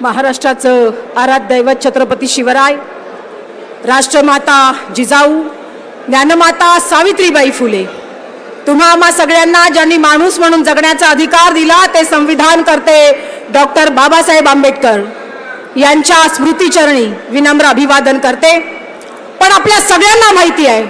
महाराष्ट्राचं आराध्य दैवत छत्रपती शिवराय, राष्ट्रमाता जिजाऊ, ज्ञानमाता सावित्रीबाई फुले, तुम्हा आम्हा सगळ्यांना ज्यांनी माणूस म्हणून जगण्याचा अधिकार दिला ते संविधान करते डॉक्टर बाबासाहेब आंबेडकर यांच्या स्मृतीचरणी विनम्र अभिवादन करते। पण आपल्या सगळ्यांना माहिती आहे,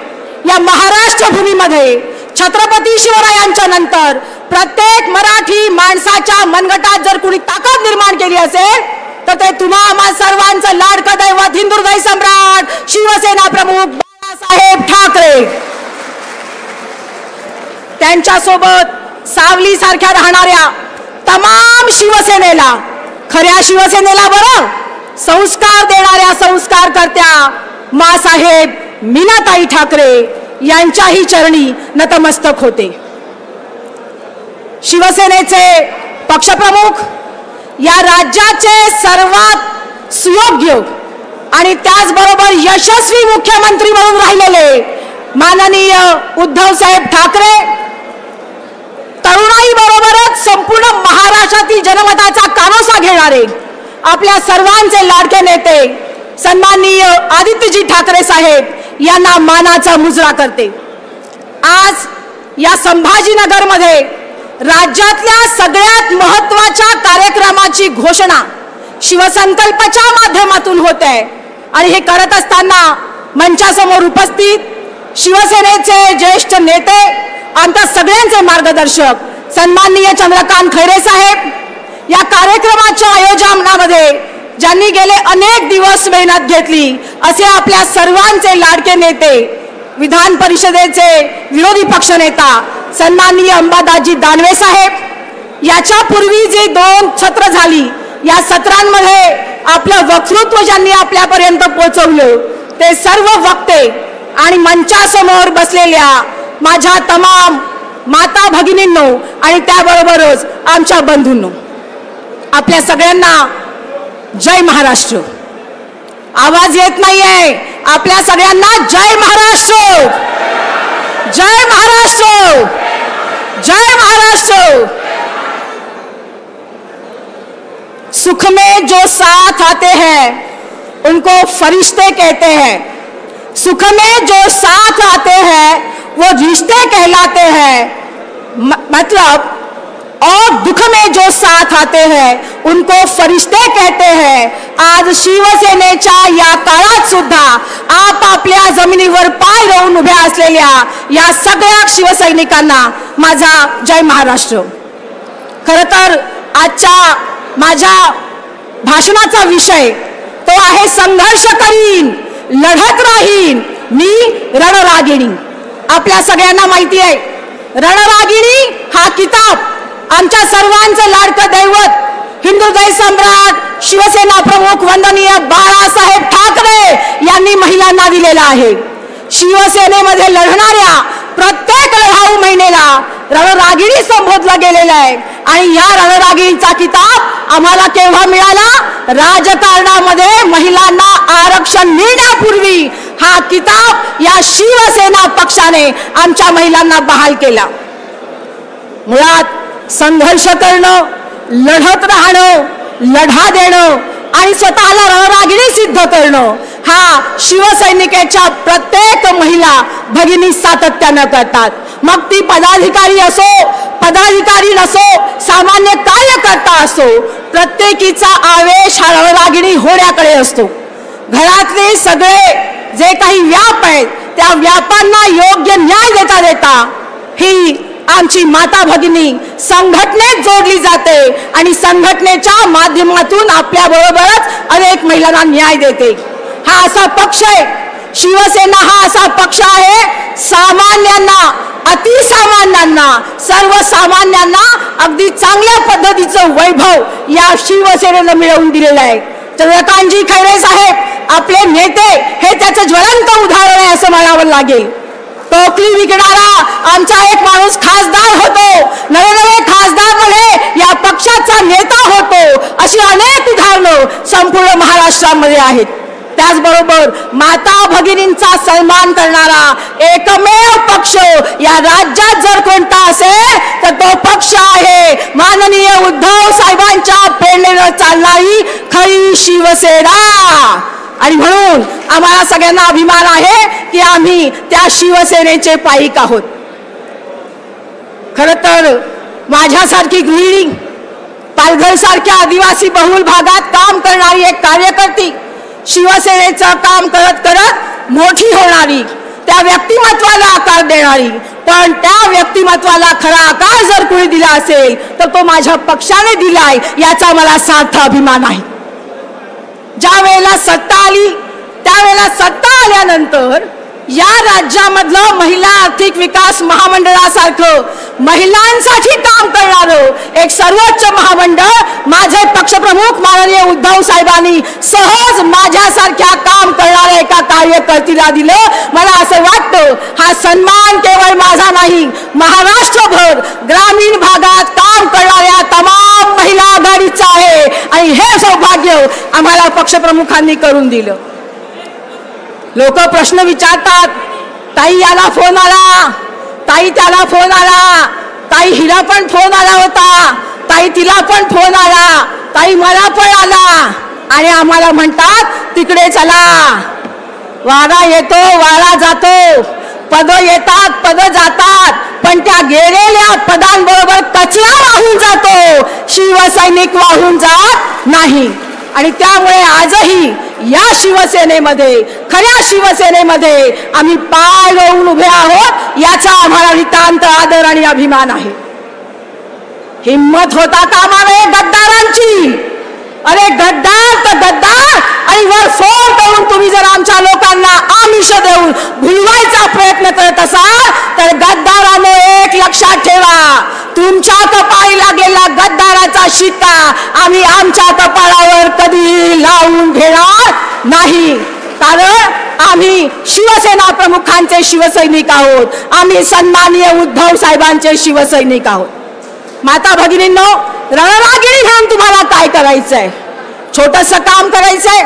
या महाराष्ट्र भूमीमध्ये छत्रपती शिवरायांच्या नंतर प्रत्येक मराठी माणसाच्या मनगटात जर कुणी ताकद निर्माण केली असेल तर ते तुम्हा आम्हा सर्वांचं लाडकं दैवत हिंदुहृदय सम्राट शिवसेना प्रमुख बाळासाहेब ठाकरे, त्यांच्यासोबत सावली सारख्या राहणाऱ्या तमाम शिवसेनेला, खऱ्या शिवसेनेला बरं संस्कार देणाऱ्या संस्कारकर्त्या मासाहेब मीनाताई ठाकरे यांच्याही चरणी नतमस्तक होते। शिवसेनेचे पक्षप्रमुख, या राज्याचे सर्वात सुयोग्य आणि त्याचबरोबर यशस्वी मुख्यमंत्री म्हणून राहिलेले माननीय उद्धव साहेब ठाकरे, तरुणाई बरोबरच संपूर्ण महाराष्ट्रातील जनमताचा कानोसा घेणारे आपल्या सर्वांचे लाडके नेते सन्माननीय आदित्यजी ठाकरे साहेब यांना मानाचा मुजरा करते। आज या संभाजीनगरमध्ये राज्यातल्या सगळ्यात महत्त्वाच्या कार्यक्रमाची घोषणा शिवसंकल्पच्या माध्यमातून होत आहे आणि हे करत असताना मंचासमोर उपस्थित शिवसेनेचे ज्येष्ठ नेते, आमच्या सगळ्यांचे मार्गदर्शक सन्माननीय चंद्रकांत खैरे साहेब, या कार्यक्रमाच्या आयोजनामध्ये ज्यांनी गेले अनेक दिवस मेहनत घेतली असे आपल्या सर्वांचे लाडके नेते, विधान परिषदेचे विरोधी पक्षनेता सन्माननीय अंबादासजी दानवे साहेब, याच्यापूर्वी जे 2 सत्र झाली या सत्रांमध्ये आपलं वक्तृत्व ज्यांनी आपल्यापर्यंत पोहोचवलं ते सर्व वक्ते आणि मंचासमोर बसलेल्या माझ्या तमाम माता भगिनींनो आणि त्याबरोबरच आमच्या बंधूंनो, आपल्या सगळ्यांना जय महाराष्ट्र। आवाज येत नाहीये, आपल्या सगळ्यांना जय महाराष्ट्र, जय महाराष्ट्र, जय महाराष्ट्र। सुख में जो साथ आते हैं उनको फरिश्ते कहते हैं, सुख में जो साथ आते हैं वो रिश्ते कहलाते हैं, मतलब और दुख में जो साथ आते हैं उनको फरिश्ते कहते हैं। आज शिवसेनेच्या या काळात सुद्धा आप आपल्या जमिनीवर पाय रोवून उभ्या असलेल्या या सगळ्या शिवसैनिकांना माझा जय महाराष्ट्र। खरं तर आजच्या माझ्या भाषणाचा विषय तो आहे संघर्ष करीन, लढत राहीन मी रणरागिणी। आपल्या सगळ्यांना माहिती आहे, रणरागिणी हा किताब आमच्या सर्वांचं लाडकं दैवत हिंदुहृदय सम्राट शिवसेना प्रमुख वंदनीय बाळासाहेब ठाकरे यांनी महिलांना दिलेला आहे। शिवसेनेमध्ये लढणाऱ्या प्रत्येक लढाऊ महिलेला रणरागिणी संबोधलं गेलेलं आहे आणि या रणरागिणीचा किताब आम्हाला केव्हा मिळाला? राजकारणामध्ये महिलांना आरक्षण मिळण्यापूर्वी हा किताब या शिवसेना पक्षाने आमच्या महिलांना बहाल केला। मुळात संघर्ष करणं, लढत राहणं, लढा देणं आणि स्वतःला रणरागिणी सिद्ध करणं हा शिवसैनिकाच्या प्रत्येक महिला भगिनी सातत्यानं करतात। मग ती पदाधिकारी असो, पदाधिकारी नसो, सामान्य कार्यकर्ता असो, प्रत्येकीचा आवेश हा रणरागिणी होण्याकडे असतो। घरातले सगळे जे काही व्याप आहेत त्या व्यापांना योग्य न्याय देता देता ही आमची माता भगिनी संघटनेत जोडली जाते आणि संघटनेच्या माध्यमातून आपल्या बरोबरच अनेक महिलांना न्याय देते। हा असा पक्ष आहे, शिवसेना हा असा पक्ष आहे, सामान्यांना, अतिसामान्यांना, सर्वसामान्यांना अगदी चांगल्या पद्धतीचं वैभव या शिवसेनेनं मिळवून दिलेलं आहे। चंद्रकांतजी खैरे साहेब आपले नेते हे त्याचं ज्वलंत उदाहरण आहे असं म्हणावं लागेल। टोकरी विकणारा आमचा एक माणूस खासदार होतो, नवे नवे खासदार मध्ये या पक्षाचा नेता होतो, अशी अनेक उदाहरणं संपूर्ण महाराष्ट्रामध्ये आहेत। त्याचबरोबर माता भगिनींचा सन्मान करणारा एकमेव पक्ष या राज्यात जर कोणता असेल तर तो पक्ष आहे माननीय उद्धव साहेबांच्या प्रेरणेनं चालणारी खरी शिवसेना. आणि म्हणून आम्हाला सगळ्यांना अभिमान आहे की आम्ही त्या शिवसेनेचे पाईक आहोत. खरं तर माझ्यासारखी गृहिणी, पालघर सारख्या आदिवासी बहुल भागात काम करणारी एक कार्यकर्ती, शिवसेनेचं काम करत करत मोठी होणारी, त्या व्यक्तिमत्वाला आकार देणारी, पण त्या व्यक्तिमत्वाला खरा आकार जर कोणी दिला असेल तर तो माझ्या पक्षाने दिलाय, याचा मला सार्थ अभिमान आहे. ज्या वेळेला सत्ता आली त्यावेळेला सत्ता आल्यानंतर या राज्यामधलं महिला आर्थिक विकास महामंडळासारखं महिलांसाठी काम करणारं एक सर्वोच्च महामंडळ माझे पक्षप्रमुख माननीय उद्धव साहेबांनी सहज माझ्यासारख्या काम करणाऱ्या एका कार्यकर्तीला दिलं. मला असं वाटतं हा सन्मान केवळ माझा नाही, महाराष्ट्रभर ग्रामीण भागात काम करणाऱ्या तमाम महिला आघाडीचा आहे. आणि हे सौभाग्य आम्हाला पक्षप्रमुखांनी करून दिलं. लोक प्रश्न विचारतात, ताई याला फोन आला, ताई त्याला फोन आला, ताई हिला पण फोन आला होता, ताई तिला पण फोन आला, ताई मला पण आला. आणि आम्हाला म्हणतात तिकडे चला. वारा येतो वारा जातो, पद येतात पद जातात, पण त्या गेलेल्या पदांबरोबर कचरा वाहून जातो, शिवसैनिक वाहून जात नाही. आणि त्यामुळे आजही या शिवसेनेमध्ये, खऱ्या शिवसेनेमध्ये आम्ही पाय रोवून उभे आहोत, याचा आम्हाला नितांत आदर आणि अभिमान आहे. हिम्मत होता कामा नये गद्दारांची. अरे गद्दार तर गद्दार, आणि वर फोन करून तुम्ही जर आमच्या लोकांना आमिष देऊन भुलवायचा प्रयत्न करत असाल तर गद्दारांनो एक लक्षात ठेवा, तुमच्या कपाळी लागलेला गद्दाराचा शिक्का आम्ही आमच्या कपाळावर कधी लावून घेणार नाही. कारण आम्ही शिवसेना प्रमुखांचे शिवसैनिक आहोत, आम्ही सन्माननीय उद्धव साहेबांचे शिवसैनिक आहोत. माता भगिनींनो, रणरागिणी म्हणून तुम्हाला काय करायचंय? छोटंसं काम करायचंय.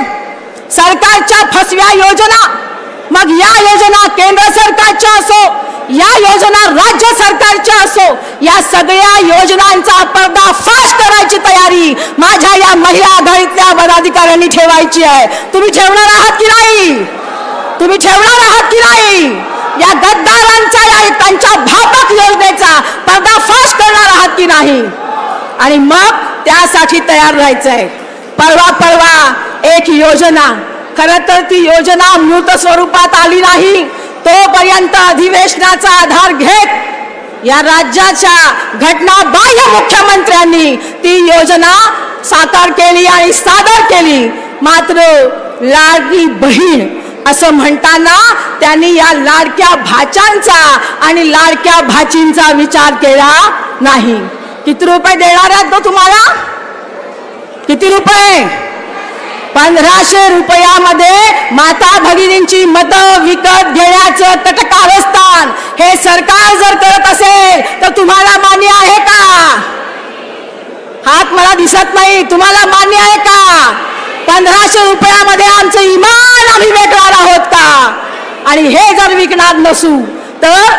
सरकारच्या फसव्या योजना, मग या योजना केंद्र सरकारच्या असो, या योजना राज्य सरकारच्या असो, या सगळ्या योजनांचा पर्दाफाश करायची तयारी माझ्या या महिला आघाडीतल्या पदाधिकाऱ्यांनी ठेवायची आहे. तुम्ही ठेवणार आहात की नाही? तुम्ही ठेवणार आहात की नाही? या गद्दारांचा, या त्यांच्या भापक योजनेचा पर्दाफाश करणार आहात की नाही? आणि मग त्यासाठी तयार राहायचंय. परवा एक योजना, खरं तर ती योजना मूर्त स्वरूपात आली नाही, तोपर्यंत अधिवेशनाचा आधार घेत या राज्याच्या घटनाबाह्य मुख्यमंत्र्यांनी ती योजना साकार केली आणि सादर केली. मात्र लाडकी बहीण असं म्हणताना त्यांनी या लाडक्या भाच्यांचा आणि लाडक्या भाचींचा विचार केला नाही. किती रुपये देणार आहेत तो तुम्हाला? किती रुपये? 1500 रुपयामध्ये माता भगिनींची मतं विकत घेण्याचं तटकारस्थान हे सरकार जर करत असेल तर तुम्हाला मान्य आहे का? हात मला दिसत नाही. तुम्हाला मान्य आहे का? 1500 रुपयामध्ये आमचं इमान आम्ही विकणार आहोत का? आणि हे जर विकणार नसू तर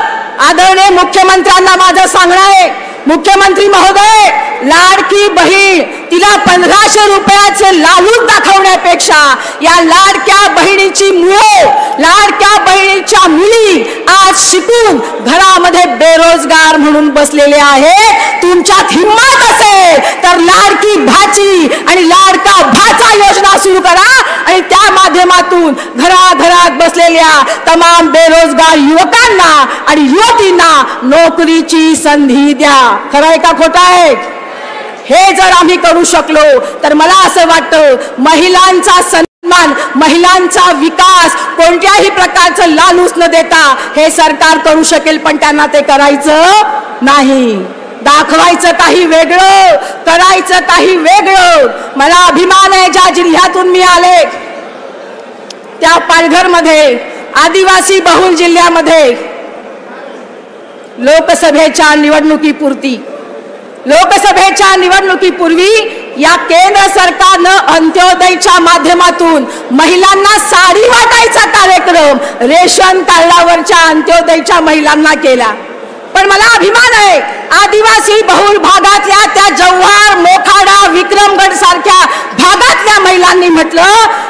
आदरणीय मुख्यमंत्र्यांना माझं सांगणं आहे, मुख्यमंत्री महोदय, लाडकी बहीण तिला 1500 रुपयाचे लालूच दाखवण्यापेक्षा या लाडक्या बहिणीची मुलं, लाडक्या बहिणीच्या मुली आज शिकून घरामध्ये बेरोजगार म्हणून बसलेले आहेत. तुमच्यात हिम्मत असेल तर लाडकी भाची आणि लाडका भाचा योजना सुरू करा आणि त्या माध्यमातून घराघरात बसलेल्या तमाम बेरोजगार युवकांना आणि युवतींना नोकरीची संधी द्या. खरं आहे का खोटं आहे? हे जर आम्ही करू शकलो तर मला असं वाटतं महिलांचा सन्मान, महिलांचा विकास कोणत्याही प्रकारचं लालूच न देता हे सरकार करू शकेल. पण त्यांना ते करायचं नाही. दाखवायचं काही वेगळं, करायचं काही वेगळं. मला अभिमान आहे ज्या जिल्ह्यातून मी आले त्या पालघरमध्ये, आदिवासी बहुल जिल्ह्यामध्ये लोकसभेच्या निवडणुकीपूर्वी या केंद्र सरकारनं अंत्योदयच्या माध्यमातून महिलांना साडी वाटायचा कार्यक्रम रेशन कार्डावरच्या अंत्योदयच्या महिलांना केला. पण मला अभिमान आहे आदिवासी बहुल भागातल्या त्या जव्हार, मोखाडा, विक्रमगड सारख्या भागातल्या महिलांनी म्हटलं,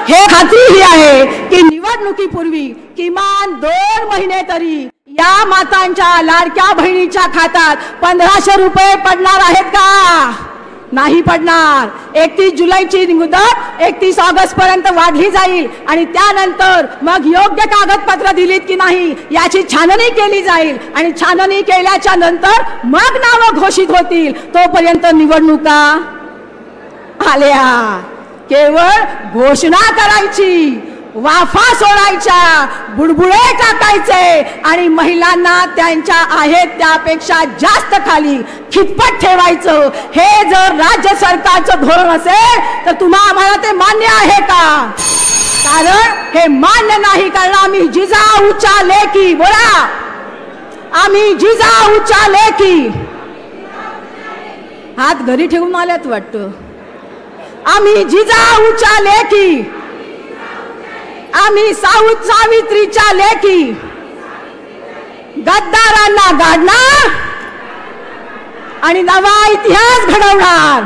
हे खात्री ही आहे की निवडणुकीपूर्वी किमान 2 महिने तरी या मातांच्या लाडक्या बहिणीच्या खात्यात 1500 रुपये पडणार आहेत का? नाही पडणार. 31 जुलैची मुदत 31 ऑगस्ट पर्यंत वाढली जाईल आणि त्यानंतर मग योग्य कागदपत्र दिलीत की नाही याची छाननी केली जाईल आणि छाननी केल्याच्या नंतर मग नावं घोषित होतील. तोपर्यंत निवडणुका आल्या. केवळ घोषणा करायची, वाफा सोडायच्या, बुडबुडे टाकायचे आणि महिलांना त्यांच्या आहेत त्यापेक्षा जास्त खाली खितपत ठेवायचं. हे जर राज्य सरकारचं धोरण असेल तर आम्हाला ते मान्य आहे का? कारण हे मान्य नाही. कारण आम्ही जिजाऊच्या लेकी, बोला, आम्ही जिजाऊच्या लेकी. हात घरी ठेवून आल्यात वाटतं. आम्ही जिजाऊच्या लेकी, आम्ही सावित्रीच्या लेकी, गद्दारांना गाडणार आणि नवा इतिहास घडवणार.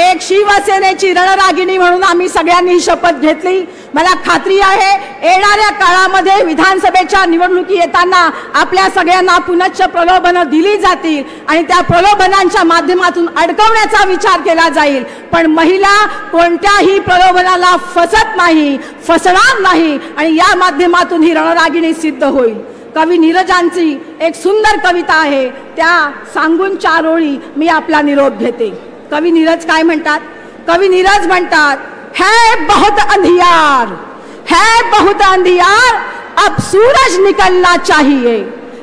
एक शिवसेनेची रणरागिणी म्हणून आम्ही सगळ्यांनी शपथ घेतली. मला खात्री आहे येणाऱ्या काळामध्ये विधानसभेच्या निवडणुकी येताना आपल्या सगळ्यांना पुनश्च प्रलोभनं दिली जातील आणि त्या प्रलोभनांच्या माध्यमातून अडकवण्याचा विचार केला जाईल. पण महिला कोणत्याही प्रलोभनाला फसत नाही, फसणार नाही आणि या माध्यमातून ही रणरागिणी सिद्ध होईल. कवी नीरजांची एक सुंदर कविता आहे, त्या सांगून 4 ओळी मी आपला निरोप घेते. कवी नीरज काय म्हणतात? कवी नीरज म्हणतात, है बहुत अंधियार, है बहुत अंधियार, अब सूरज निकलना चाहिए.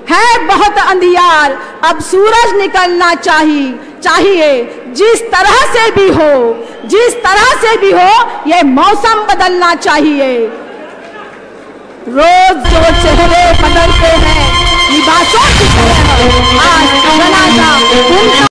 है बहुत अंधियार, अब सूरज निकलना चाहिए. जिस तरह से भी हो, जिस तरह से भी हो, ये मौसम बदलना चाहिए. रोज जो चेहरे बदलते हैं